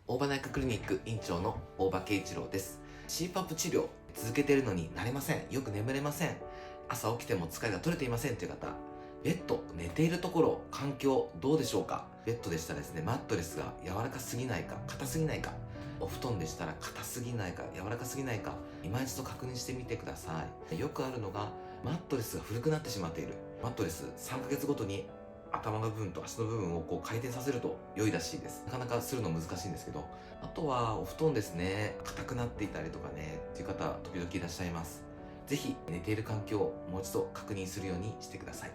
大場内科クリニック院長の大場慶一郎です。CPAP 治療続けてるのに慣れません。よく眠れません。朝起きても疲れが取れていませんという方、ベッド、寝ているところ、環境どうでしょうか？ベッドでしたらですね、マットレスが柔らかすぎないか、硬すぎないか、お布団でしたら硬すぎないか、柔らかすぎないか、今一度確認してみてください。よくあるのが、マットレスが古くなってしまっている。マットレス3ヶ月ごとに頭の部分と足の部分を回転させると良いらしいです。なかなかするの難しいんですけど、あとはお布団ですね、硬くなっていたりとかね、っていう方、時々いらっしゃいます。ぜひ寝ている環境をもう一度確認するようにしてください。